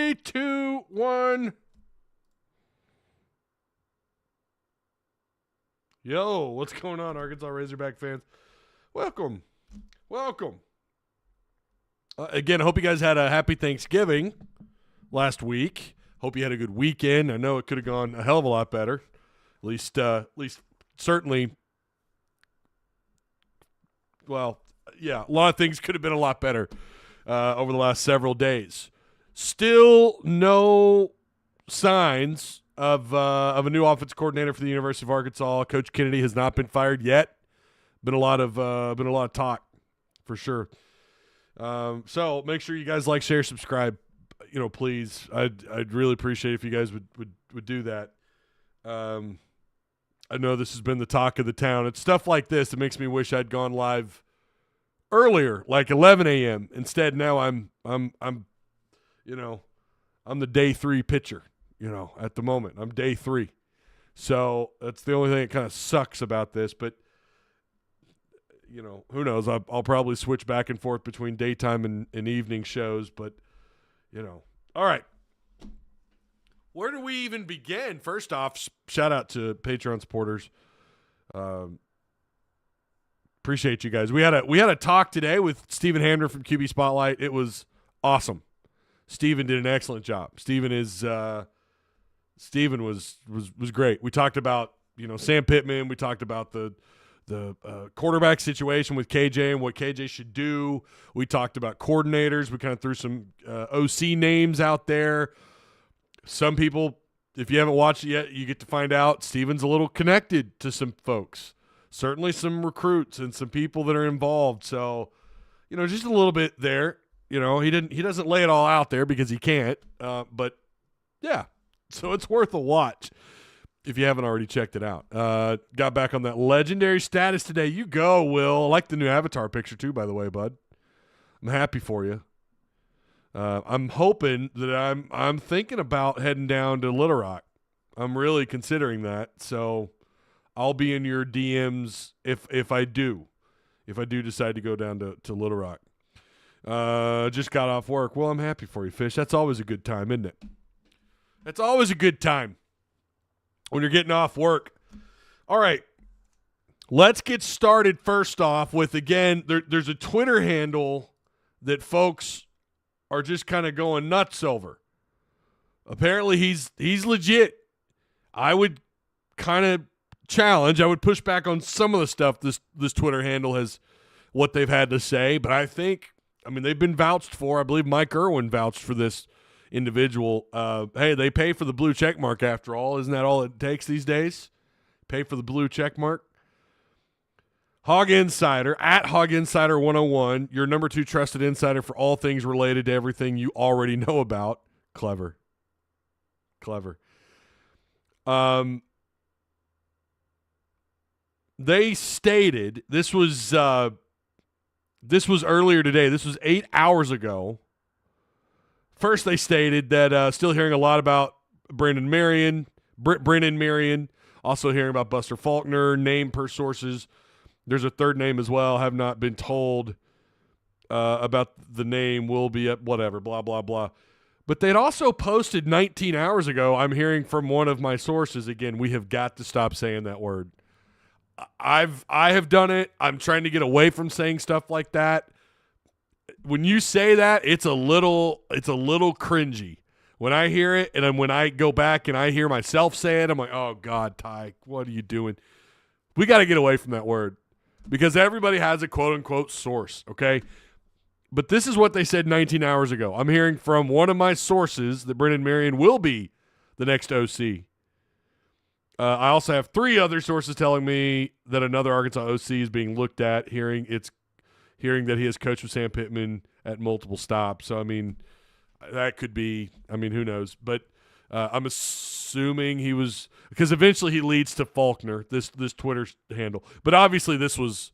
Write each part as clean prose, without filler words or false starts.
3, 2, 1. Yo, what's going on, Arkansas Razorback fans? Welcome. Again, I hope you guys had a happy Thanksgiving last week. Hope you had a good weekend. I know it could have gone a hell of a lot better. At least certainly. Well, yeah, a lot of things could have been a lot better over the last several days. Still no signs of a new offense coordinator for the University of Arkansas. Coach Kennedy has not been fired yet. Been a lot of talk for sure. So make sure you guys like, share, subscribe. Please. I'd really appreciate if you guys would do that. I know this has been the talk of the town. It's stuff like this that makes me wish I'd gone live earlier, like 11 a.m. Instead, now I'm the day 3 pitcher. At the moment, I'm day 3. So that's the only thing that kind of sucks about this. But who knows? I'll probably switch back and forth between daytime and evening shows. But all right. Where do we even begin? First off, shout out to Patreon supporters. Appreciate you guys. We had a talk today with Steven Hamner from QB Spotlight. It was awesome. Steven did an excellent job. Steven was great. We talked about Sam Pittman. We talked about the quarterback situation with KJ and what KJ should do. We talked about coordinators. We kind of threw some OC names out there. Some people, if you haven't watched it yet, you get to find out Steven's a little connected to some folks. Certainly some recruits and some people that are involved. So, just a little bit there. He doesn't lay it all out there because he can't. But yeah, so it's worth a watch if you haven't already checked it out. Got back on that legendary status today. You go, Will. I like the new avatar picture too, by the way, bud. I'm happy for you. I'm hoping that I'm thinking about heading down to Little Rock. I'm really considering that. So I'll be in your DMs if I do decide to go down to Little Rock. Just got off work. Well, I'm happy for you, Fish. That's always a good time, isn't it? That's always a good time when you're getting off work. All right. Let's get started first off with, again, there's a Twitter handle that folks are just kind of going nuts over. Apparently he's legit. I would kind of challenge. I would push back on some of the stuff this Twitter handle has, what they've had to say. But they've been vouched for. I believe Mike Irwin vouched for this individual. Hey, they pay for the blue check mark after all. Isn't that all it takes these days? Pay for the blue check mark. Hog Insider, at Hog Insider 101, your number 2 trusted insider for all things related to everything you already know about. Clever. They stated, this was earlier today. This was 8 hours ago. First, they stated that still hearing a lot about Brennan Marion. Also hearing about Buster Faulkner, name per sources. There's a third name as well. Have not been told about the name. Will be up, whatever, blah, blah, blah. But they'd also posted 19 hours ago, I'm hearing from one of my sources, again, we have got to stop saying that word. I have done it. I'm trying to get away from saying stuff like that. When you say that, it's a little cringy. When I hear it, and then when I go back and I hear myself say it, I'm like, oh, God, Ty, what are you doing? We got to get away from that word because everybody has a quote-unquote source, okay? But this is what they said 19 hours ago. I'm hearing from one of my sources that Brennan Marion will be the next OC. I also have 3 other sources telling me that another Arkansas OC is being looked at, hearing that he has coached with Sam Pittman at multiple stops. So, that could be, who knows. But I'm assuming he was – because eventually he leads to Faulkner, this Twitter handle. But obviously this was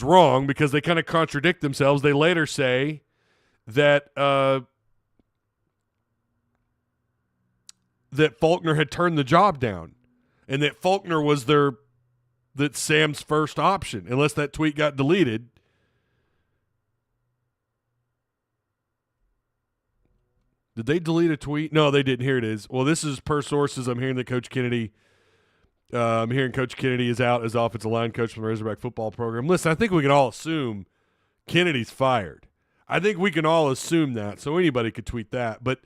wrong because they kind of contradict themselves. They later say that that Faulkner had turned the job down and that Faulkner was Sam's first option, unless that tweet got deleted. Did they delete a tweet? No, they didn't. Here it is. Well, this is per sources. I'm hearing that Coach Kennedy is out as offensive line coach from the Razorback football program. Listen, I think we can all assume Kennedy's fired. I think we can all assume that, so anybody could tweet that. But,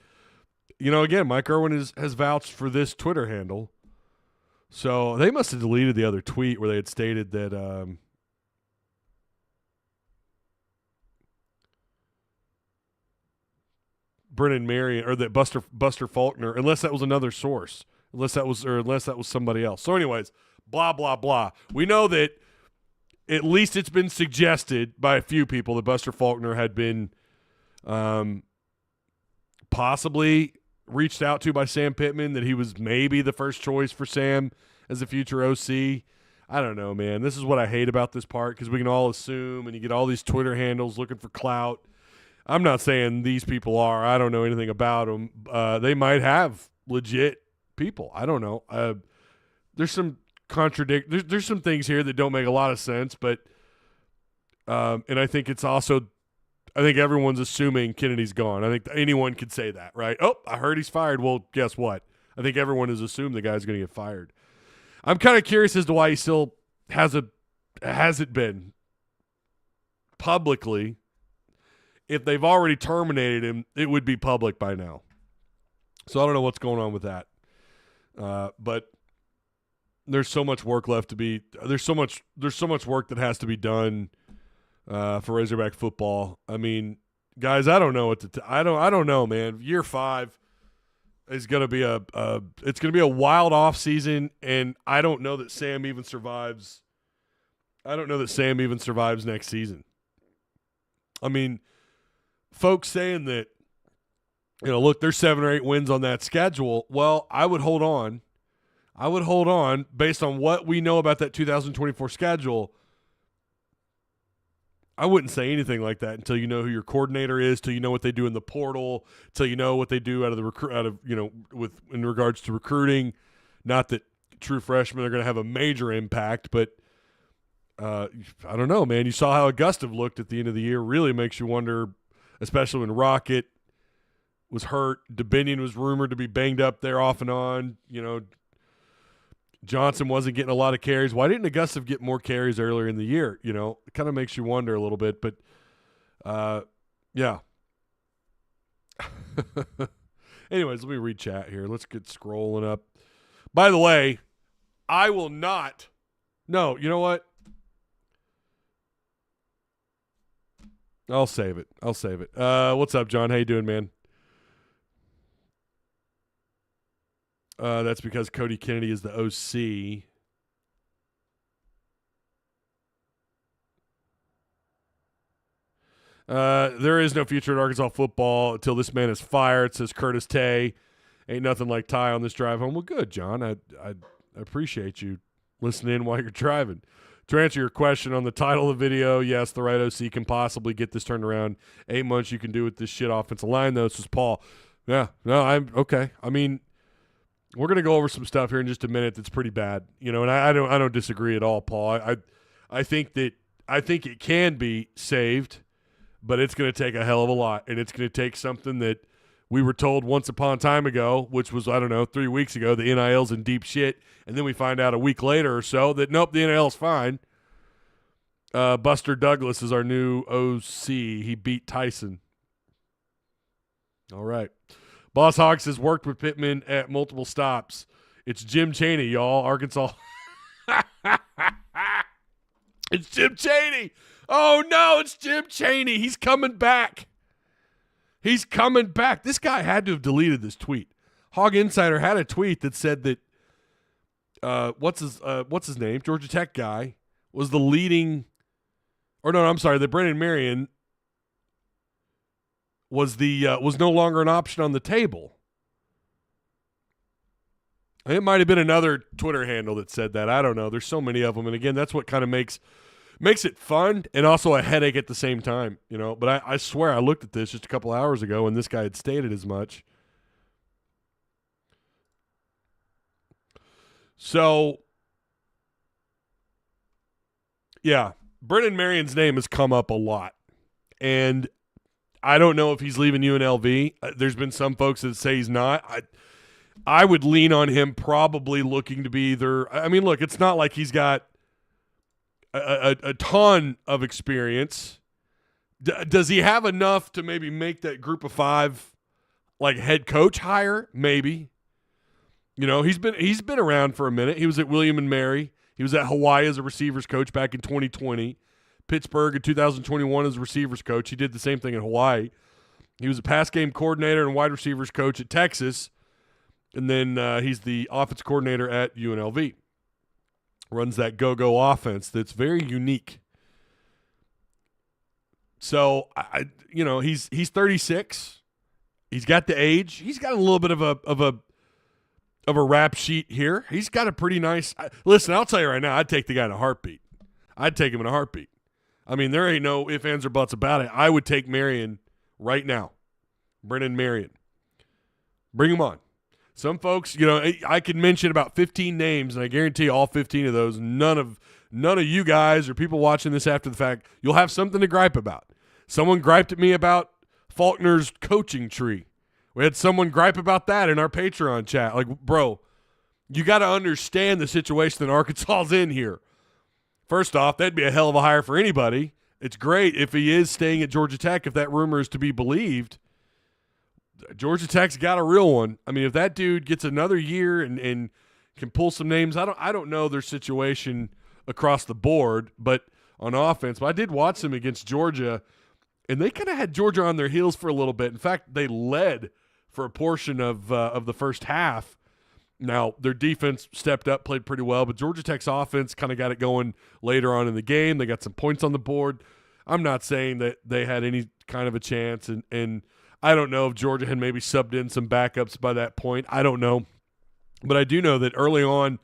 again, Mike Irwin has vouched for this Twitter handle. So they must have deleted the other tweet where they had stated that Brennan Marion or that Buster Faulkner, unless that was another source, unless that was somebody else. So, anyways, blah blah blah. We know that at least it's been suggested by a few people that Buster Faulkner had been possibly reached out to by Sam Pittman, that he was maybe the first choice for Sam as a future OC. I don't know, man. This is what I hate about this part, because we can all assume, and you get all these Twitter handles looking for clout. I'm not saying these people are. I don't know anything about them. They might have legit people. I don't know. There's some there's some things here that don't make a lot of sense, but and I think it's also, I think everyone's assuming Kennedy's gone. I think anyone could say that, right? Oh, I heard he's fired. Well, guess what? I think everyone has assumed the guy's going to get fired. I'm kind of curious as to why he still hasn't been publicly. If they've already terminated him, it would be public by now. So I don't know what's going on with that. But there's so much work left to be. There's so much work that has to be done for Razorback football. I mean, guys, I don't know what to. I don't know, man. Year 5 is going to be it's going to be a wild off season, and I don't know that Sam even survives. I don't know that Sam even survives next season. I mean, folks saying that, look, there's 7 or 8 wins on that schedule. Well, I would hold on. Based on what we know about that 2024 schedule. I wouldn't say anything like that until you know who your coordinator is, till you know what they do in the portal, till you know what they do in regards to recruiting. Not that true freshmen are going to have a major impact, but I don't know, man. You saw how Augusta looked at the end of the year. Really makes you wonder, especially when Rocket was hurt. DeBinion was rumored to be banged up there off and on. Johnson wasn't getting a lot of carries. Why didn't Augusta get more carries earlier in the year? It kind of makes you wonder a little bit. But, yeah. Anyways, let me read chat here. Let's get scrolling up. By the way, I will not. No, you know what? I'll save it. What's up, John? How you doing, man? That's because Cody Kennedy is the OC. There is no future in Arkansas football until this man is fired, says Curtis Tay. Ain't nothing like Ty on this drive home. Well, good, John. I appreciate you listening while you're driving. To answer your question on the title of the video, yes, the right OC can possibly get this turned around. 8 months you can do with this shit offensive line, though. This is Paul. Yeah, no, I'm okay. I mean, we're going to go over some stuff here in just a minute that's pretty bad, and I don't disagree at all, Paul. I think it can be saved, but it's going to take a hell of a lot, and it's going to take something that we were told once upon a time ago, which was, 3 weeks ago, the NIL's in deep shit, and then we find out a week later or so that, nope, the NIL's fine. Buster Douglas is our new OC. He beat Tyson. All right. Boss Hog says, worked with Pittman at multiple stops. It's Jim Chaney, y'all. Arkansas. It's Jim Chaney. Oh, no, it's Jim Chaney. He's coming back. This guy had to have deleted this tweet. Hog Insider had a tweet that said that what's his name? Georgia Tech guy was the leading, that Brennan Marion was no longer an option on the table. It might have been another Twitter handle that said that. I don't know. There's so many of them, and again, that's what kind of makes it fun and also a headache at the same time, But I swear I looked at this just a couple hours ago, and this guy had stated as much. So, yeah, Brennan Marion's name has come up a lot, and I don't know if he's leaving UNLV. There's been some folks that say he's not. I would lean on him probably looking to be either. I mean, look, it's not like he's got a ton of experience. Does he have enough to maybe make that group of 5 like head coach hire? Maybe. You know, he's been around for a minute. He was at William and Mary. He was at Hawaii as a receivers coach back in 2020. Pittsburgh in 2021 as a receivers coach. He did the same thing in Hawaii. He was a pass game coordinator and wide receivers coach at Texas. And then he's the offense coordinator at UNLV. Runs that go-go offense that's very unique. So, he's 36. He's got the age. He's got a little bit of a rap sheet here. He's got a pretty nice – listen, I'll tell you right now, I'd take the guy in a heartbeat. I'd take him in a heartbeat. I mean, there ain't no ifs, ands, or buts about it. I would take Marion right now. Brennan Marion. Bring him on. Some folks, I could mention about 15 names, and I guarantee all 15 of those, none of you guys or people watching this after the fact, you'll have something to gripe about. Someone griped at me about Faulkner's coaching tree. We had someone gripe about that in our Patreon chat. Like, bro, you got to understand the situation that Arkansas's in here. First off, that'd be a hell of a hire for anybody. It's great if he is staying at Georgia Tech, if that rumor is to be believed. Georgia Tech's got a real one. I mean, if that dude gets another year and can pull some names, I don't know their situation across the board, but on offense. But I did watch them against Georgia, and they kind of had Georgia on their heels for a little bit. In fact, they led for a portion of the first half. Now, their defense stepped up, played pretty well, but Georgia Tech's offense kind of got it going later on in the game. They got some points on the board. I'm not saying that they had any kind of a chance, and I don't know if Georgia had maybe subbed in some backups by that point. I don't know. But I do know that early on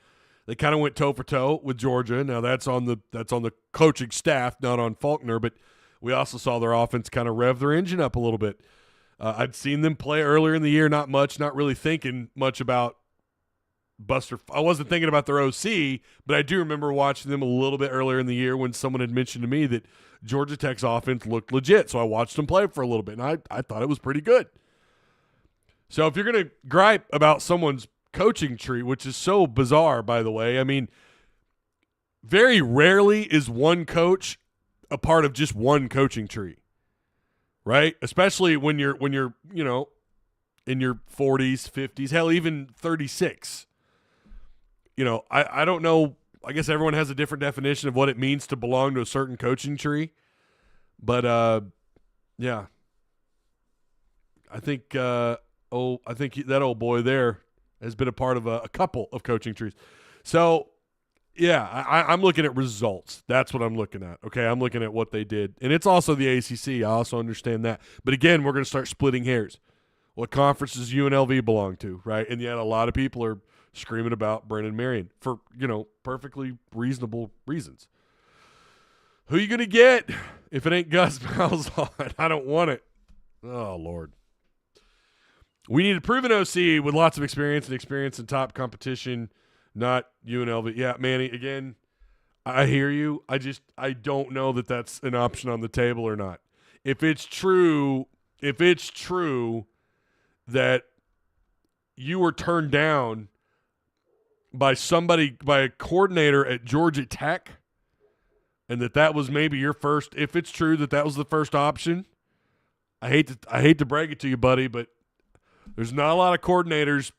they kind of went toe-for-toe with Georgia. Now, that's on the coaching staff, not on Faulkner, but we also saw their offense kind of rev their engine up a little bit. I'd seen them play earlier in the year, not much, not really thinking much about Buster. I wasn't thinking about their OC, but I do remember watching them a little bit earlier in the year when someone had mentioned to me that Georgia Tech's offense looked legit. So I watched them play for a little bit, and I thought it was pretty good. So if you're going to gripe about someone's coaching tree, which is so bizarre, by the way, I mean, very rarely is one coach a part of just one coaching tree, right? Especially when you're in your 40s, 50s, hell, even 36. I don't know. I guess everyone has a different definition of what it means to belong to a certain coaching tree. But, yeah. I think that old boy there has been a part of a couple of coaching trees. So, yeah, I'm looking at results. That's what I'm looking at. Okay, I'm looking at what they did. And it's also the ACC. I also understand that. But, again, we're going to start splitting hairs. What conference does UNLV belong to, right? And yet a lot of people are screaming about Brennan Marion for, perfectly reasonable reasons. Who you going to get if it ain't Gus Malzahn? I don't want it. Oh, Lord. We need a proven OC with lots of experience in top competition, not UNLV. Yeah, Manny, again, I hear you. I don't know that that's an option on the table or not. If it's true that you were turned down by a coordinator at Georgia Tech, and that was maybe your first, if it's true that was the first option, I hate to break it to you, buddy, but there's not a lot of coordinators,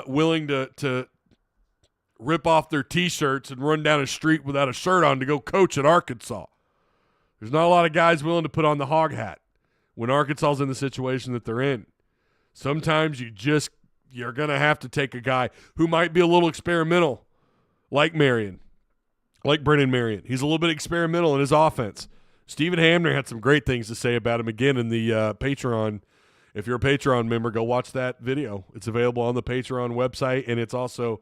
willing to rip off their T-shirts and run down a street without a shirt on to go coach at Arkansas. There's not a lot of guys willing to put on the hog hat when Arkansas's in the situation that they're in. Sometimes you're going to have to take a guy who might be a little experimental, like Brennan Marion. He's a little bit experimental in his offense. Stephen Hamner had some great things to say about him again in the Patreon. If you're a Patreon member, go watch that video. It's available on the Patreon website, and it's also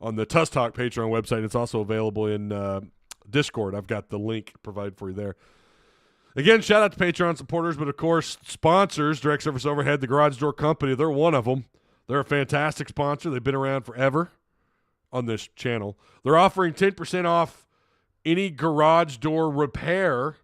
on the Tuss Talk Patreon website. It's also available in Discord. I've got the link provided for you there. Again, shout out to Patreon supporters, but of course, sponsors, Direct Service Overhead, the Garage Door Company, they're one of them. They're a fantastic sponsor. They've been around forever on this channel. They're offering 10% off any garage door repair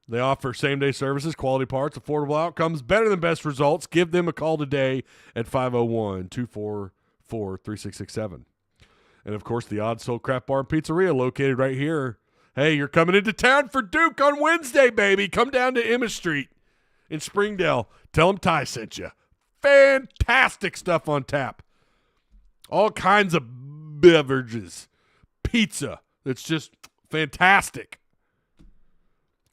They offer same-day services, quality parts, affordable outcomes, better than best results. Give them a call today at 501-244-3667. And, of course, the Odd Soul Craft Bar and Pizzeria located right here. Hey, you're coming into town for Duke on Wednesday, baby. Come down to Emma Street in Springdale. Tell them Ty sent you. Fantastic stuff on tap. All kinds of beverages. Pizza. It's just fantastic.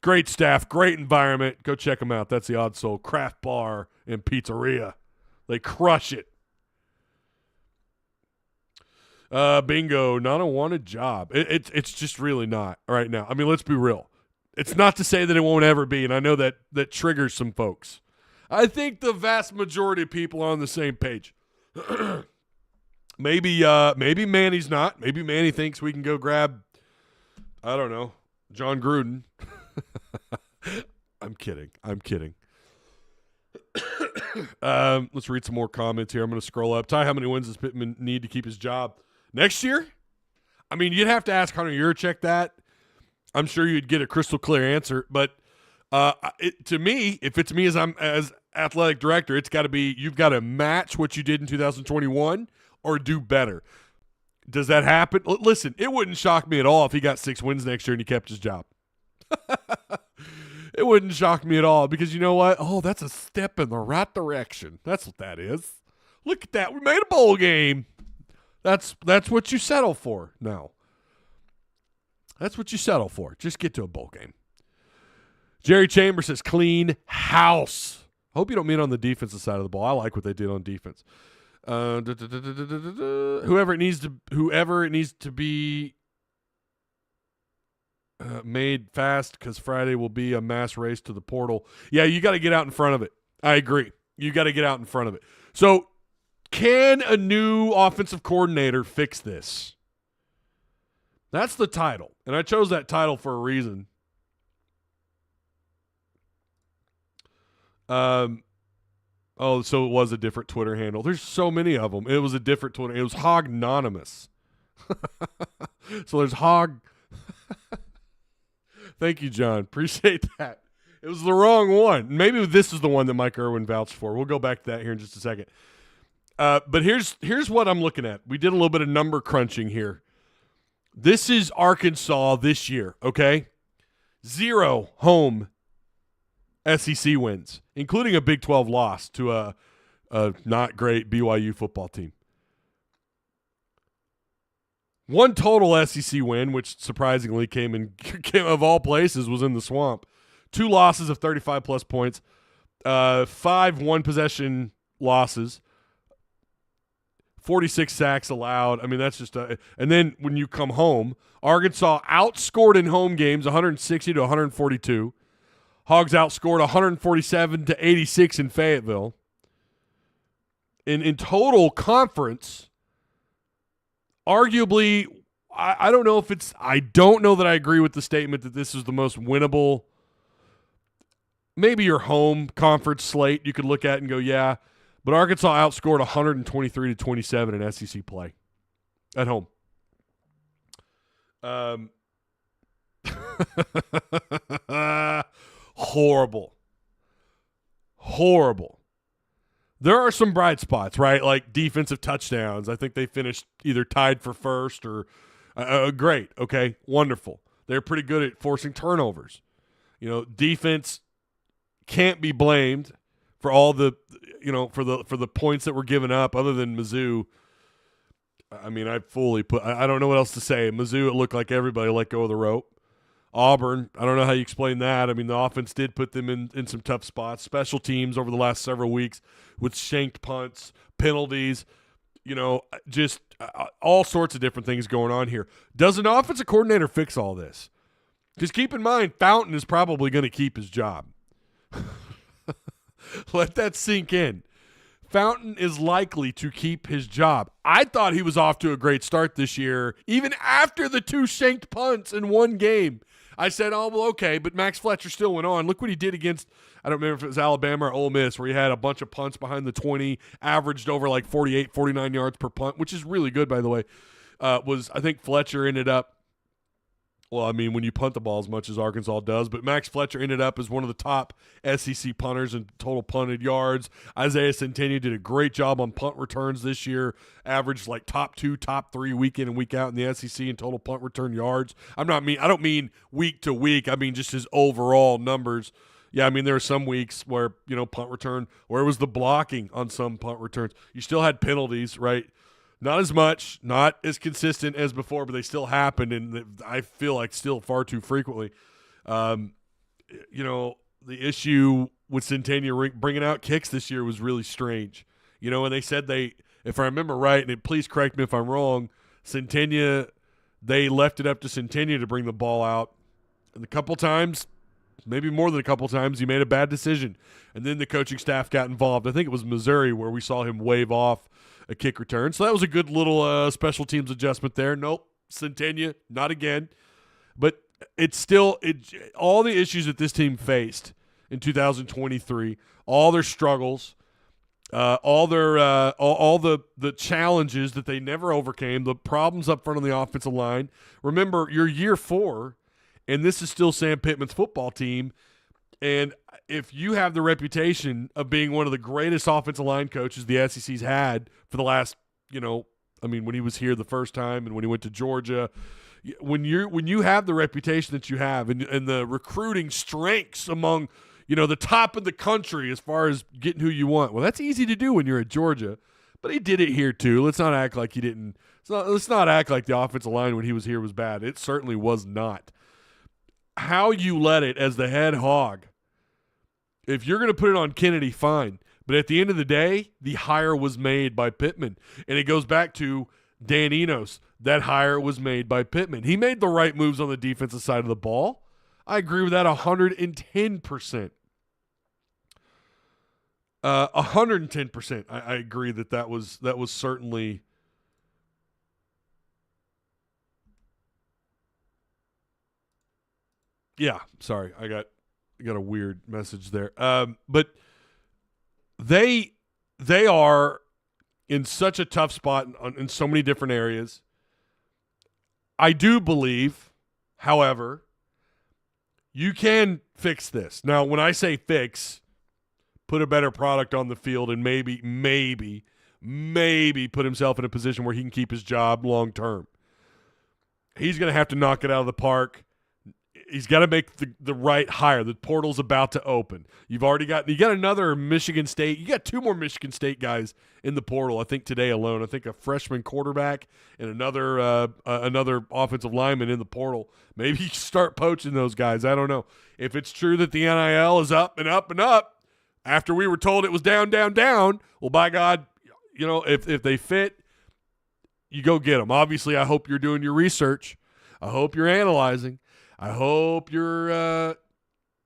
Great staff, great environment. Go check them out. That's the Odd Soul Craft Bar and Pizzeria. They crush it. Bingo, not a wanted job. It's just really not right now. I mean, let's be real. It's not to say that it won't ever be, and I know that triggers some folks. I think the vast majority of people are on the same page. Maybe Manny's not. Maybe Manny thinks we can go grab, I don't know, John Gruden. I'm kidding. Let's read some more comments here. I'm going to scroll up. Ty, how many wins does Pittman need to keep his job next year? I mean, you'd have to ask Hunter Yurchek that. I'm sure you'd get a crystal clear answer. But to me, if it's me as athletic director, it's got to be you've got to match what you did in 2021 or do better. Does that happen? Listen, it wouldn't shock me at all if he got 6 wins next year and he kept his job. It wouldn't shock me at all because you know what? Oh, that's a step in the right direction. That's what that is. Look at that. We made a bowl game. That's what you settle for now. That's what you settle for. Just get to a bowl game. Jerry Chambers says clean house. I hope you don't mean on the defensive side of the ball. I like what they did on defense. Whoever it needs to be made fast because Friday will be a mass race to the portal. Yeah, you got to get out in front of it. I agree. You got to get out in front of it. So can a new offensive coordinator fix this? That's the title. And I chose that title for a reason. So it was a different Twitter handle. There's so many of them. It was a different Twitter. It was Hognonymous. So there's Hog. Thank you, John. Appreciate that. It was the wrong one. Maybe this is the one that Mike Irwin vouched for. We'll go back to that here in just a second. But here's what I'm looking at. We did a little bit of number crunching here. This is Arkansas this year, okay? 0 home SEC wins, including a Big 12 loss to a not great BYU football team. 1 total SEC win, which surprisingly came of all places, was in the Swamp. 2 losses of 35-plus points. 5 one-possession losses. 46 sacks allowed. I mean, that's just and then when you come home, Arkansas outscored in home games 160 to 142. Hogs outscored 147 to 86 in Fayetteville. In total conference, arguably, I don't know if it's – I don't know that I agree with the statement that this is the most winnable – maybe your home conference slate you could look at and go, yeah. But Arkansas outscored 123 to 27 in SEC play at home. Horrible. There are some bright spots, right? Like defensive touchdowns. I think they finished either tied for first or great. Okay, wonderful. They're pretty good at forcing turnovers. You know, defense can't be blamed for all the, for the points that were given up other than Mizzou. I mean, I don't know what else to say. Mizzou, it looked like everybody let go of the rope. Auburn, I don't know how you explain that. I mean, the offense did put them in some tough spots. Special teams over the last several weeks with shanked punts, penalties, just all sorts of different things going on here. Does an offensive coordinator fix all this? Just keep in mind, Fountain is probably going to keep his job. Let that sink in. Fountain is likely to keep his job. I thought he was off to a great start this year, even after the 2 shanked punts in one game. I said, oh, well, okay, but Max Fletcher still went on. Look what he did against, I don't remember if it was Alabama or Ole Miss, where he had a bunch of punts behind the 20, averaged over like 48, 49 yards per punt, which is really good, by the way. I think Fletcher ended up Well, I mean, when you punt the ball as much as Arkansas does, but Max Fletcher ended up as one of the top SEC punters in total punted yards. Isaiah Centennial did a great job on punt returns this year, averaged like top 2, top 3 week in and week out in the SEC in total punt return yards. I don't mean week to week. I mean just his overall numbers. Yeah, I mean, there were some weeks where, punt return, where it was the blocking on some punt returns. You still had penalties, right? Not as much, not as consistent as before, but they still happened, and I feel like still far too frequently. The issue with Centennial bringing out kicks this year was really strange. And they said if I remember right, and please correct me if I'm wrong, Centennial, they left it up to Centennial to bring the ball out. And a couple times, maybe more than a couple times, he made a bad decision. And then the coaching staff got involved. I think it was Missouri where we saw him wave off a kick return. So that was a good little special teams adjustment there. Nope, Centennial, not again. But it's still all the issues that this team faced in 2023, all their struggles, all the challenges that they never overcame, the problems up front on the offensive line. Remember, you're year 4, and this is still Sam Pittman's football team. And if you have the reputation of being one of the greatest offensive line coaches the SEC's had for the last, when he was here the first time and when he went to Georgia, when you have the reputation that you have and the recruiting strengths among, the top of the country as far as getting who you want, well, that's easy to do when you're at Georgia. But he did it here too. Let's not act like he didn't. Let's not act like the offensive line when he was here was bad. It certainly was not. How you let it as the head hog. If you're going to put it on Kennedy, fine. But at the end of the day, the hire was made by Pittman. And it goes back to Dan Enos. That hire was made by Pittman. He made the right moves on the defensive side of the ball. I agree with that 110%. 110%. I agree that was certainly – yeah, sorry. I got a weird message there. But they are in such a tough spot in so many different areas. I do believe, however, you can fix this. Now, when I say fix, put a better product on the field and maybe put himself in a position where he can keep his job long term. He's going to have to knock it out of the park. He's got to make the right hire. The portal's about to open. You got another Michigan State. You got 2 more Michigan State guys in the portal, I think, today alone. I think a freshman quarterback and another offensive lineman in the portal. Maybe you start poaching those guys. I don't know. If it's true that the NIL is up and up and up after we were told it was down, down, down, well, by God, if they fit, you go get them. Obviously, I hope you're doing your research. I hope you're analyzing. I hope you're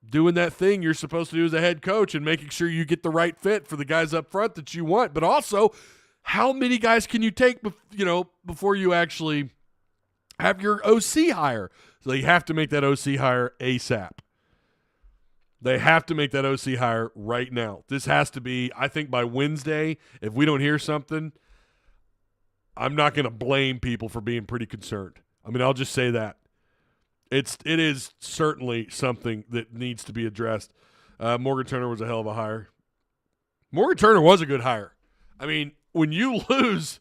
doing that thing you're supposed to do as a head coach and making sure you get the right fit for the guys up front that you want. But also, how many guys can you take, before you actually have your OC hire? So you have to make that OC hire ASAP. They have to make that OC hire right now. This has to be, I think, by Wednesday. If we don't hear something, I'm not going to blame people for being pretty concerned. I'll just say that. It is certainly something that needs to be addressed. Morgan Turner was a hell of a hire. Morgan Turner was a good hire. When you lose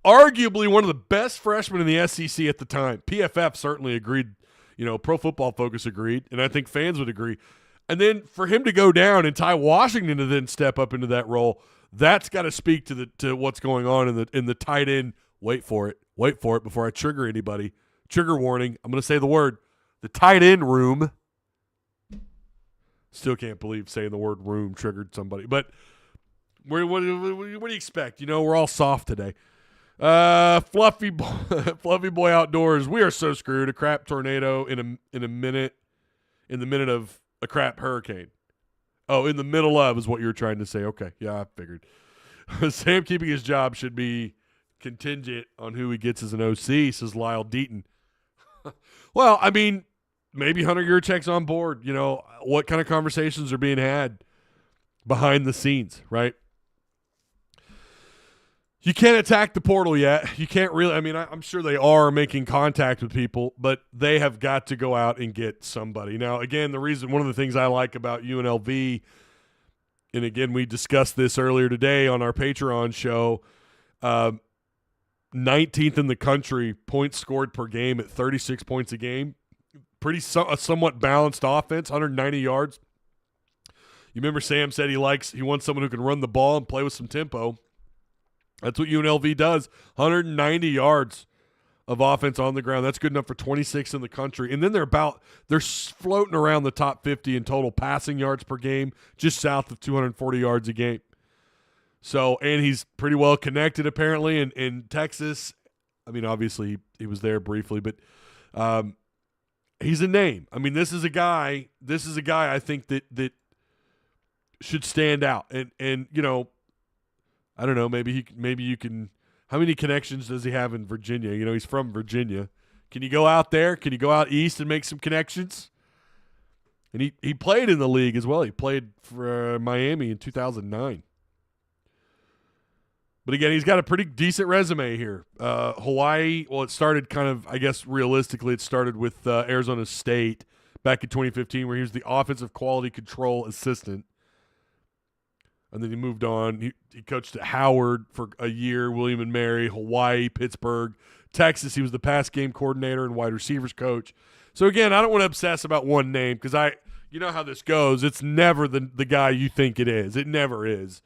arguably one of the best freshmen in the SEC at the time, PFF certainly agreed, Pro Football Focus agreed, and I think fans would agree. And then for him to go down and Ty Washington to then step up into that role, that's got to speak to what's going on in the tight end. Wait for it before I trigger anybody. Trigger warning. I'm going to say the word. The tight end room. Still can't believe saying the word room triggered somebody. But what do you expect? We're all soft today. Fluffy boy outdoors. We are so screwed. A crap tornado in the minute of a crap hurricane. Oh, in the middle of is what you're trying to say. Okay. Yeah, I figured. Sam keeping his job should be contingent on who he gets as an OC, says Lyle Deaton. Well, maybe Hunter Yurchek's on board. What kind of conversations are being had behind the scenes, right? You can't attack the portal yet. You can't really. I mean, I'm sure they are making contact with people, but they have got to go out and get somebody. Now, again, one of the things I like about UNLV, and again, we discussed this earlier today on our Patreon show, 19th in the country, points scored per game at 36 points a game. A somewhat balanced offense, 190 yards. You remember Sam said he wants someone who can run the ball and play with some tempo. That's what UNLV does. 190 yards of offense on the ground. That's good enough for 26 in the country. And then they're floating around the top 50 in total passing yards per game, just south of 240 yards a game. So, and he's pretty well connected apparently in Texas. I mean, obviously he was there briefly, but he's a name. I mean, this is a guy I think that should stand out. And you know, I don't know, maybe you can – how many connections does he have in Virginia? You know, he's from Virginia. Can you go out there? Can you go out east and make some connections? And he played in the league as well. He played for Miami in 2009. But, again, he's got a pretty decent resume here. Hawaii, well, it started kind of – I guess realistically it started with Arizona State back in 2015 where he was the offensive quality control assistant. And then he moved on. He coached at Howard for a year, William & Mary, Hawaii, Pittsburgh. Texas, he was the pass game coordinator and wide receivers coach. So, again, I don't want to obsess about one name because you know how this goes. It's never the guy you think it is. It never is.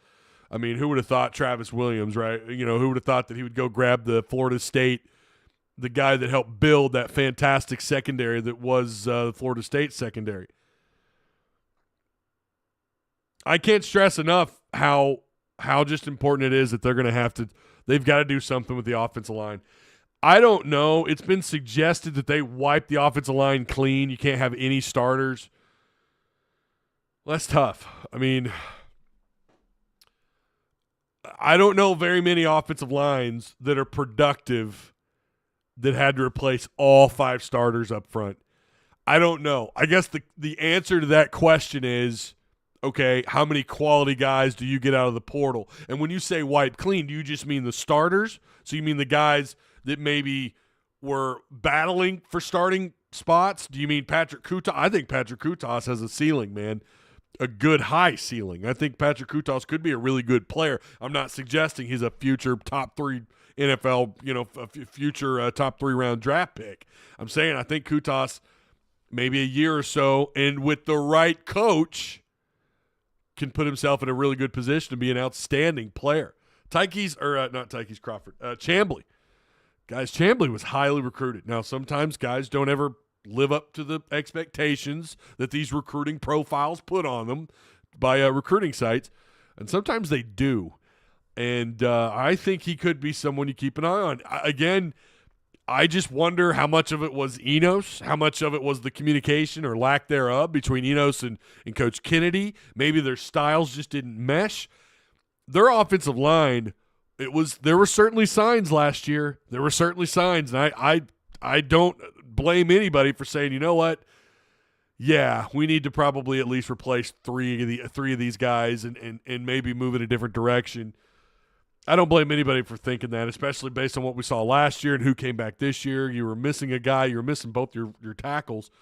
I mean, who would have thought Travis Williams, right? You know, who would have thought that he would go grab the Florida State, the guy that helped build that fantastic secondary that was the Florida State secondary. I can't stress enough how just important it is that they've got to do something with the offensive line. I don't know. It's been suggested that they wipe the offensive line clean. You can't have any starters. Well, that's tough. I mean, I don't know very many offensive lines that are productive that had to replace all 5 starters up front. I don't know. I guess the answer to that question is, okay, how many quality guys do you get out of the portal? And when you say wipe clean, do you just mean the starters? So you mean the guys that maybe were battling for starting spots? Do you mean Patrick Kutas? I think Patrick Kutas has a ceiling, man, a good high ceiling. I think Patrick Kutas could be a really good player. I'm not suggesting he's a future top 3 NFL, a future top 3 round draft pick. I'm saying I think Kutas maybe a year or so, and with the right coach, can put himself in a really good position to be an outstanding player. Chambly. Guys, Chambly was highly recruited. Now, sometimes guys don't ever live up to the expectations that these recruiting profiles put on them by recruiting sites, and sometimes they do. And I think he could be someone you keep an eye on. Again, I just wonder how much of it was Enos, how much of it was the communication or lack thereof between Enos and Coach Kennedy. Maybe their styles just didn't mesh. Their offensive line, there were certainly signs last year. There were certainly signs, and I don't blame anybody for saying, you know what? Yeah, we need to probably at least replace three of these guys and maybe move in a different direction. I don't blame anybody for thinking that, especially based on what we saw last year and who came back this year. You were missing a guy. You were missing both your tackles.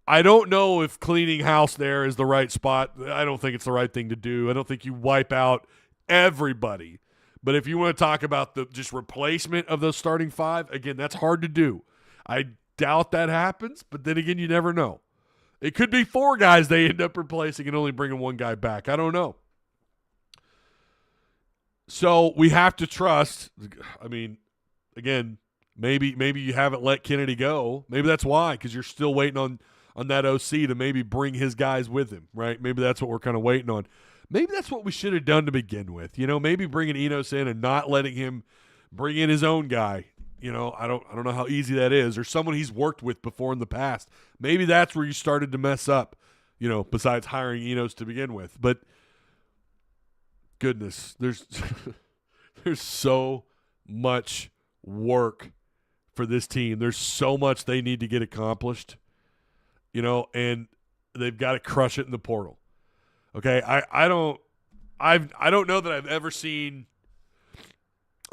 I don't know if cleaning house there is the right spot. I don't think it's the right thing to do. I don't think you wipe out everybody. But if you want to talk about the just replacement of those starting 5, again, that's hard to do. I doubt that happens, but then again, you never know. It could be 4 guys they end up replacing and only bringing 1 guy back. I don't know. So we have to trust. I mean, again, maybe you haven't let Kennedy go. Maybe that's why, because you're still waiting on that OC to maybe bring his guys with him, right? Maybe that's what we're kind of waiting on. Maybe that's what we should have done to begin with. Maybe bringing Enos in and not letting him bring in his own guy. I don't know how easy that is, or someone he's worked with before in the past. Maybe that's where you started to mess up, besides hiring Enos to begin with. But goodness, there's so much work for this team. There's so much they need to get accomplished, and they've got to crush it in the portal. Okay, I don't know that I've ever seen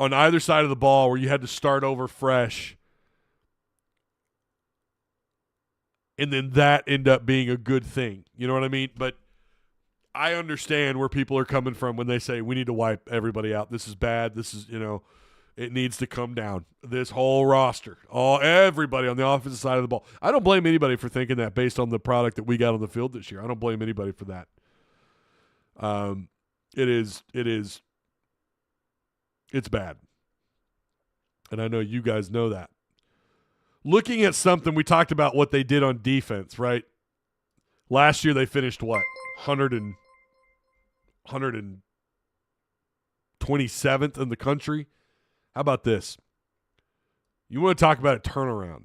on either side of the ball where you had to start over fresh. And then that end up being a good thing. You know what I mean? But I understand where people are coming from when they say we need to wipe everybody out. This is bad. This is, it needs to come down. This whole roster, everybody on the offensive side of the ball. I don't blame anybody for thinking that based on the product that we got on the field this year. I don't blame anybody for that. It's bad. And I know you guys know that. Looking at something, we talked about what they did on defense, right? Last year they finished what? 127th in the country. How about this? You want to talk about a turnaround?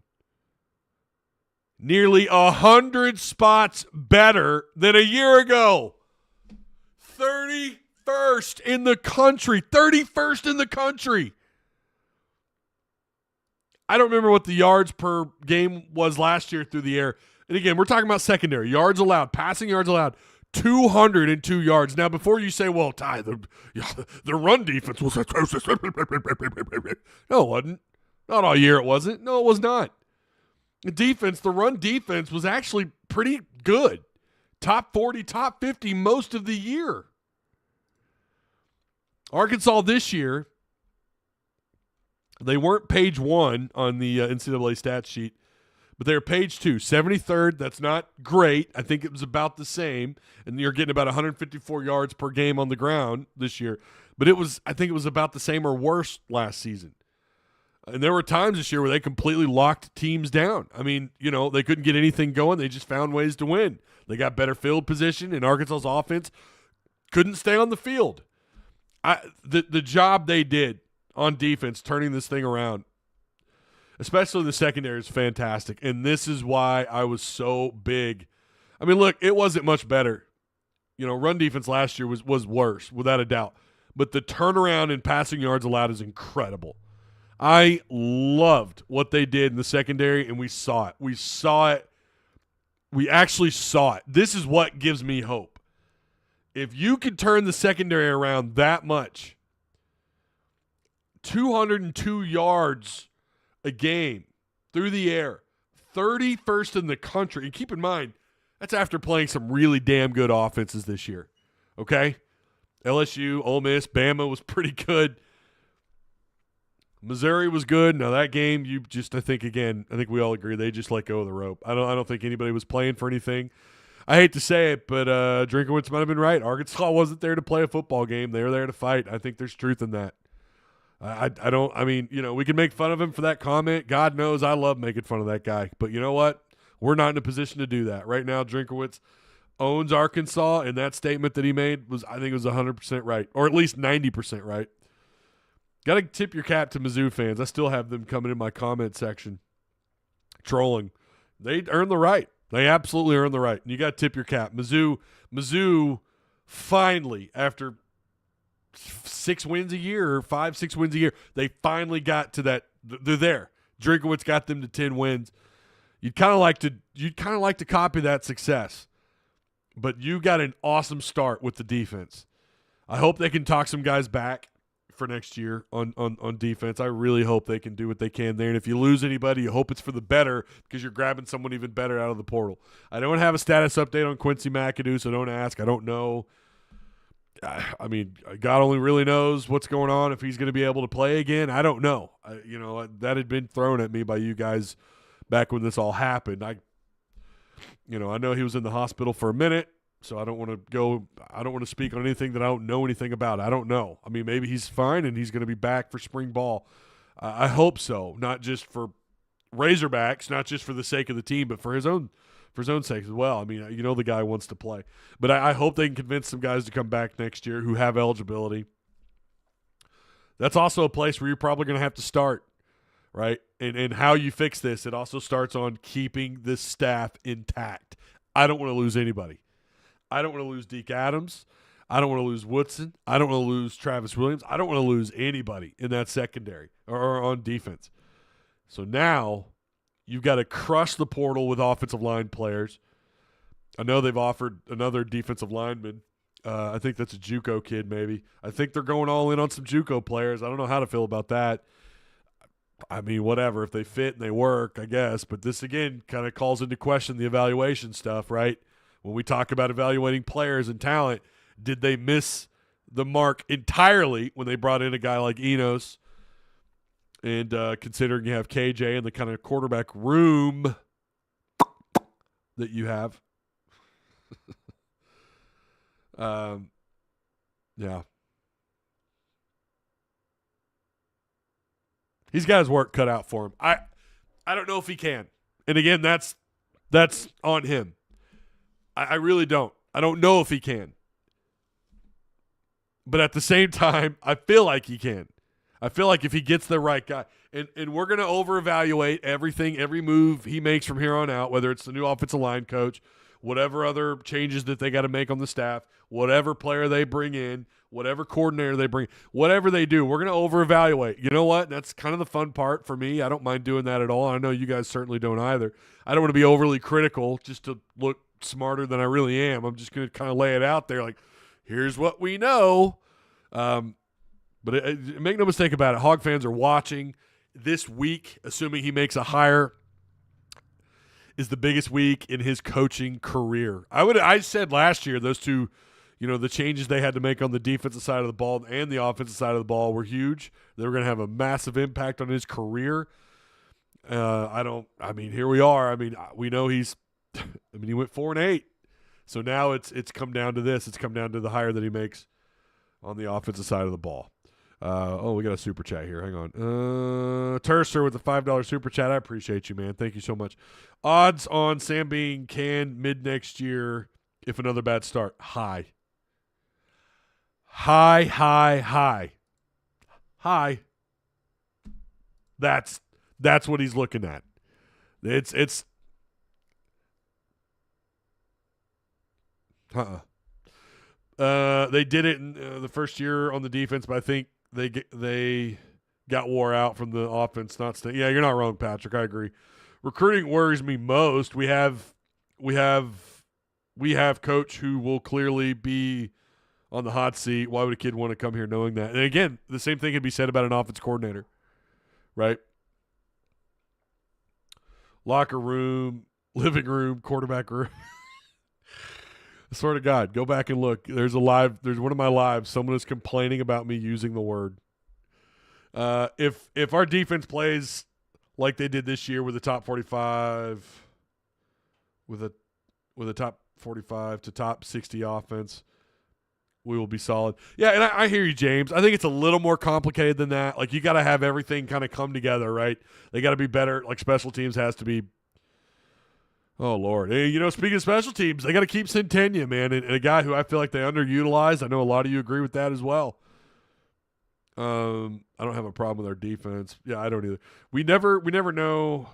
Nearly 100 spots better than a year ago. 31st in the country. 31st in the country. I don't remember what the yards per game was last year through the air. And again, we're talking about secondary. Yards allowed, passing yards allowed, 202 yards. Now, before you say, well, Ty, the run defense was atrocious. No, it wasn't. Not all year it wasn't. No, it was not. The run defense was actually pretty good. Top 40, top 50 most of the year. Arkansas this year, they weren't page 1 on the NCAA stats sheet, but they were page 2, 73rd. That's not great. I think it was about the same, and you're getting about 154 yards per game on the ground this year. But I think it was about the same or worse last season. And there were times this year where they completely locked teams down. I mean, they couldn't get anything going. They just found ways to win. They got better field position, and Arkansas's offense couldn't stay on the field. The job they did on defense, turning this thing around, especially the secondary, is fantastic. And this is why I was so big. I mean, look, it wasn't much better. Run defense last year was worse, without a doubt. But the turnaround in passing yards allowed is incredible. I loved what they did in the secondary, and we saw it. We saw it. We actually saw it. This is what gives me hope. If you can turn the secondary around that much, 202 yards a game through the air, 31st in the country. And keep in mind, that's after playing some really damn good offenses this year. Okay? LSU, Ole Miss, Bama was pretty good. Missouri was good. Now that game, I think we all agree they just let go of the rope. I don't think anybody was playing for anything. I hate to say it, but Drinkowitz might have been right. Arkansas wasn't there to play a football game. They were there to fight. I think there's truth in that. We can make fun of him for that comment. God knows I love making fun of that guy. But you know what? We're not in a position to do that. Right now, Drinkowitz owns Arkansas, and that statement that he made was 100% right, or at least 90% right. Got to tip your cap to Mizzou fans. I still have them coming in my comment section trolling. They earned the right. They absolutely earned the right. And you got to tip your cap. Mizzou finally, after 6 wins a year, 5-6 wins a year, they finally got to that. They're there. Drinkowitz got them to 10 wins. You'd kind of like to copy that success. But you got an awesome start with the defense. I hope they can talk some guys back for next year on defense. I really hope they can do what they can there. And if you lose anybody, you hope it's for the better because you're grabbing someone even better out of the portal. I don't have a status update on Quincy McAdoo, so don't ask. I don't know. I mean, God only really knows what's going on, if he's going to be able to play again. I don't know. That had been thrown at me by you guys back when this all happened. I know he was in the hospital for a minute. So I don't want to speak on anything that I don't know anything about. I don't know. I mean, maybe he's fine and he's going to be back for spring ball. I hope so, not just for Razorbacks, not just for the sake of the team, but for his own sake as well. I mean, the guy wants to play. But I hope they can convince some guys to come back next year who have eligibility. That's also a place where you're probably going to have to start, right? And how you fix this, it also starts on keeping this staff intact. I don't want to lose anybody. I don't want to lose Deke Adams. I don't want to lose Woodson. I don't want to lose Travis Williams. I don't want to lose anybody in that secondary or on defense. So now you've got to crush the portal with offensive line players. I know they've offered another defensive lineman I think that's a JUCO kid, maybe. I think they're going all in on some JUCO players. I don't know how to feel about that. I mean, whatever. If they fit and they work, I guess. But this, again, kind of calls into question the evaluation stuff, right? When we talk about evaluating players and talent, did they miss the mark entirely when they brought in a guy like Enos? And considering you have KJ and the kind of quarterback room that you have. Yeah. He's got his work cut out for him. I don't know if he can. And again, that's on him. I really don't. I don't know if he can. But at the same time, I feel like he can. I feel like if he gets the right guy, and we're going to over-evaluate everything, every move he makes from here on out, whether it's the new offensive line coach, whatever other changes that they got to make on the staff, whatever player they bring in, whatever coordinator they bring, whatever they do, we're going to over-evaluate. You know what? That's kind of the fun part for me. I don't mind doing that at all. I know you guys certainly don't either. I don't want to be overly critical just to look smarter than I really am. I'm just going to kind of lay it out there like, here's what we know. But make no mistake about it, Hog fans are watching. This week, assuming he makes a hire, is the biggest week in his coaching career. I said last year those two, the changes they had to make on the defensive side of the ball and the offensive side of the ball were huge. They were going to have a massive impact on his career. Here we are. We know he went 4-8. So now it's come down to this. It's come down to the hire that he makes on the offensive side of the ball. We got a super chat here. Hang on. Terser with the $5 super chat. I appreciate you, man. Thank you so much. Odds on Sam being canned mid next year if another bad start. High. That's what he's looking at. It's they did it in the first year on the defense, but I think they got wore out from the offense. Yeah, you're not wrong, Patrick. I agree. Recruiting worries me most. We have coach who will clearly be on the hot seat. Why would a kid want to come here knowing that? And again, the same thing can be said about an offense coordinator, right? Locker room, living room, quarterback room. I swear to God, go back and look. There's one of my lives. Someone is complaining about me using the word. If our defense plays like they did this year with a top 45, with a top 45 to top 60 offense, we will be solid. Yeah, and I hear you, James. I think it's a little more complicated than that. Like, you got to have everything kind of come together, right? They got to be better. Like, special teams has to be. Oh, Lord. Hey, speaking of special teams, they got to keep Centennia, man, and a guy who I feel like they underutilized. I know a lot of you agree with that as well. I don't have a problem with our defense. Yeah, I don't either. We never know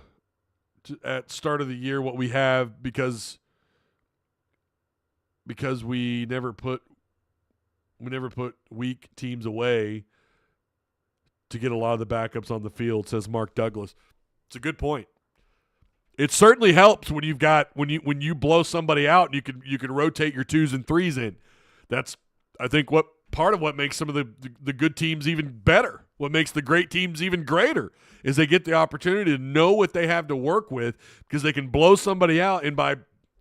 at start of the year what we have because we never put weak teams away to get a lot of the backups on the field, says Mark Douglas. It's a good point. It certainly helps when you blow somebody out and you can rotate your 2s and 3s in. That's, I think, what part of what makes some of the good teams even better. What makes the great teams even greater is they get the opportunity to know what they have to work with because they can blow somebody out, and by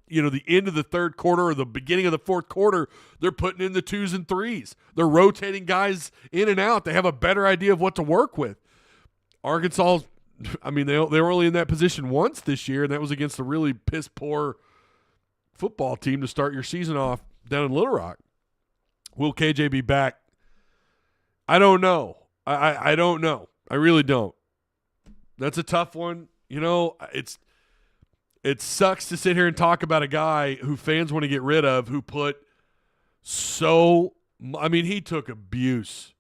the end of the third quarter or the beginning of the fourth quarter, they're putting in the 2s and 3s. They're rotating guys in and out. They have a better idea of what to work with. Arkansas, they were only in that position once this year, and that was against a really piss-poor football team to start your season off down in Little Rock. Will KJ be back? I don't know. I don't know. I really don't. That's a tough one. It sucks to sit here and talk about a guy who fans want to get rid of, who put he took abuse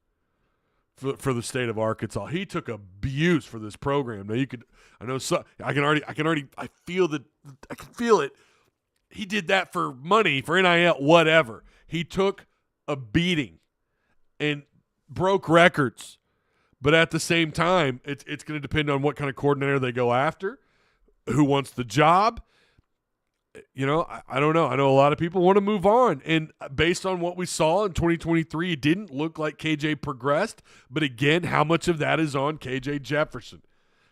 for the state of Arkansas. He took abuse for this program. Now I feel it. He did that for money, for NIL, whatever. He took a beating and broke records. But at the same time, it's going to depend on what kind of coordinator they go after, who wants the job. I don't know. I know a lot of people want to move on. And based on what we saw in 2023, it didn't look like KJ progressed. But again, how much of that is on KJ Jefferson?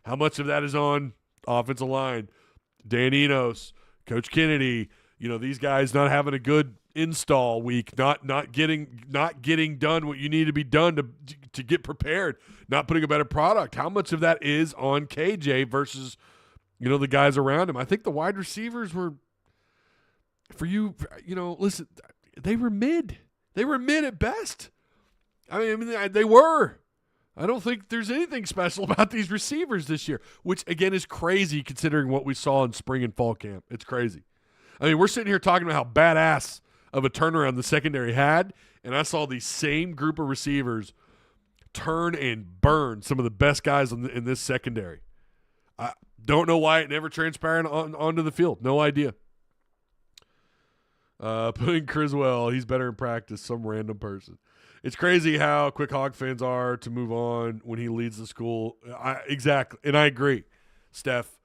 How much of that is on offensive line? Dan Enos, Coach Kennedy, these guys not having a good install week, not getting done what you need to be done to get prepared, not putting a better product. How much of that is on KJ versus the guys around him? I think the wide receivers were, listen, they were mid. They were mid at best. I mean, they were. I don't think there's anything special about these receivers this year, which, again, is crazy considering what we saw in spring and fall camp. It's crazy. I mean, we're sitting here talking about how badass of a turnaround the secondary had, and I saw the same group of receivers turn and burn some of the best guys in this secondary. I don't know why it never transpired onto the field. No idea. Putting Criswell, he's better in practice, some random person. It's crazy how quick Hog fans are to move on when he leads the school. Exactly, and I agree, Steph.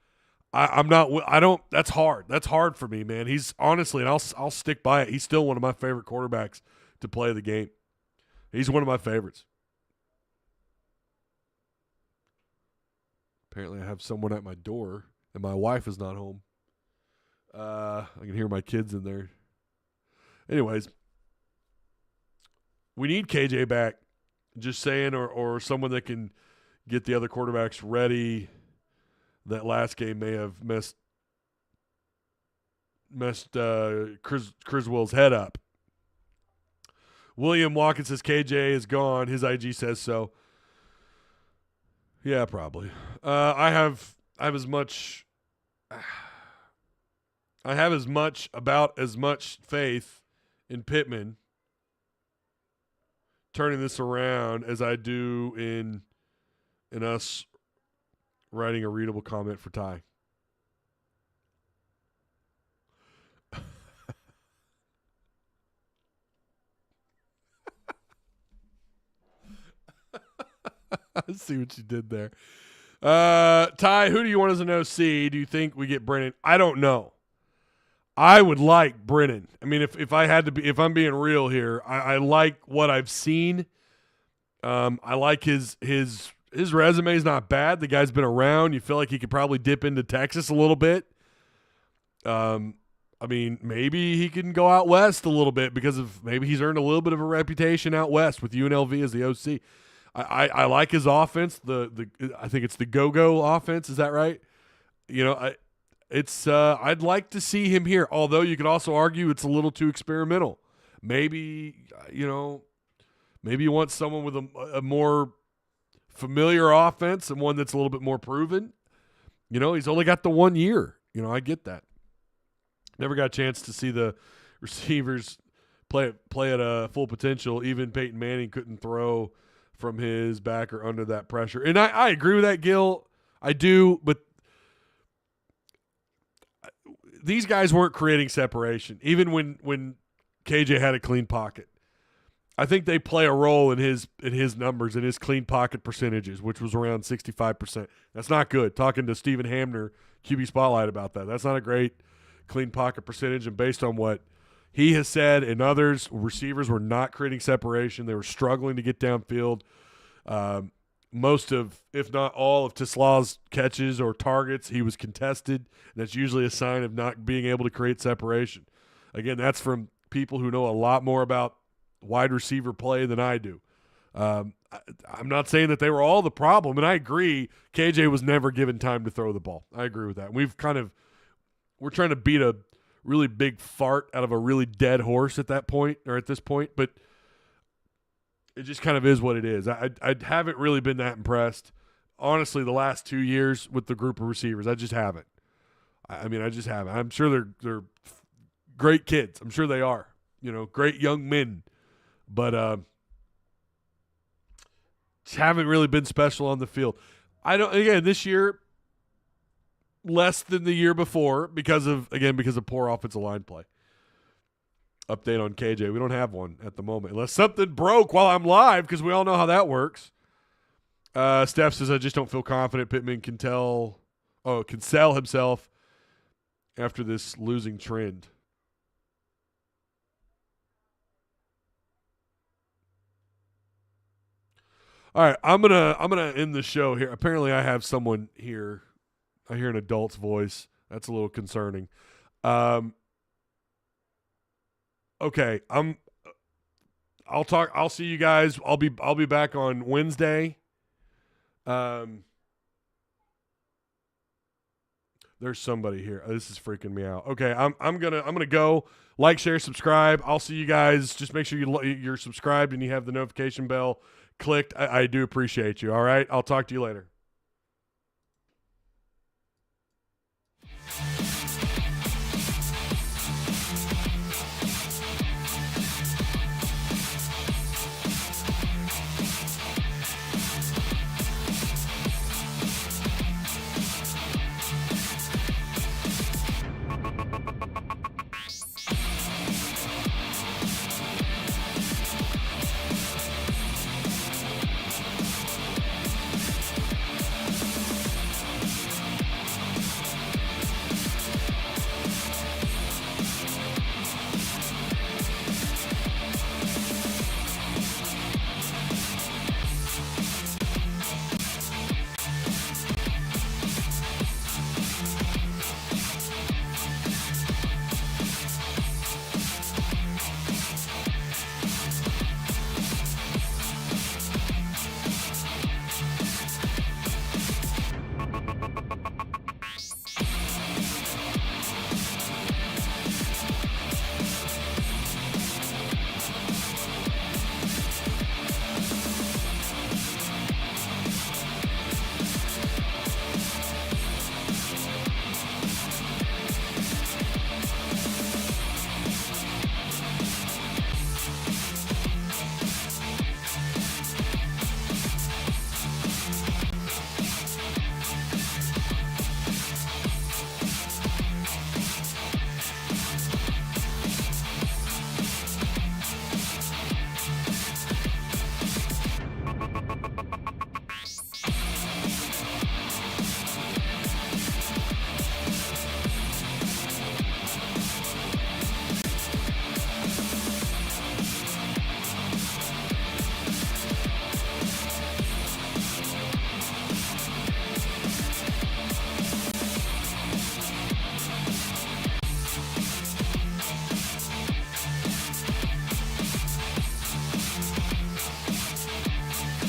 I'm not. I don't. That's hard. That's hard for me, man. He's honestly, and I'll stick by it. He's still one of my favorite quarterbacks to play the game. He's one of my favorites. Apparently, I have someone at my door, and my wife is not home. I can hear my kids in there. Anyways, we need KJ back. Just saying, or someone that can get the other quarterbacks ready. That last game may have messed Criswell's head up. William Watkins says KJ is gone. His IG says so. Yeah, probably. I have as much faith in Pittman turning this around as I do in us writing a readable comment for Ty. I see what you did there. Ty, who do you want as an OC? Do you think we get Brennan? I don't know. I would like Brennan. I mean, if I'm being real here, I like what I've seen. I like his resume is not bad. The guy's been around. You feel like he could probably dip into Texas a little bit. I mean, maybe he can go out west a little bit because of maybe he's earned a little bit of a reputation out west with UNLV as the OC. I like his offense. I think it's the go-go offense. Is that right? I'd like to see him here. Although you could also argue it's a little too experimental. Maybe you want someone with a more familiar offense and one that's a little bit more proven. He's only got the 1 year. I get that. Never got a chance to see the receivers play at a full potential. Even Peyton Manning couldn't throw from his back or under that pressure. And I agree with that, Gil. I do, but these guys weren't creating separation. Even when KJ had a clean pocket. I think they play a role in his numbers, in his clean pocket percentages, which was around 65%. That's not good. Talking to Stephen Hamner, QB Spotlight, about that. That's not a great clean pocket percentage, and based on what he has said and others, receivers were not creating separation. They were struggling to get downfield. Most of, if not all, of Tesla's catches or targets, he was contested. And that's usually a sign of not being able to create separation. Again, that's from people who know a lot more about wide receiver play than I do. I'm not saying that they were all the problem, and I agree KJ was never given time to throw the ball. I agree with that. We're trying to beat a really big fart out of a really dead horse at that point, or at this point, but it just kind of is what it is. I haven't really been that impressed, honestly, the last 2 years with the group of receivers. I just haven't. I just haven't. I'm sure they're great kids. I'm sure they are. Great young men. But just haven't really been special on the field. This year, less than the year before because of poor offensive line play. Update on KJ. We don't have one at the moment. Unless something broke while I'm live, because we all know how that works. Steph says, I just don't feel confident Pittman can sell himself after this losing trend. All right, I'm gonna end the show here. Apparently, I have someone here. I hear an adult's voice. That's a little concerning. Okay, I'll talk. I'll see you guys. I'll be back on Wednesday. There's somebody here. This is freaking me out. Okay, I'm gonna go. Like, share, subscribe. I'll see you guys. Just make sure you're subscribed and you have the notification bell clicked. I do appreciate you. All right, I'll talk to you later.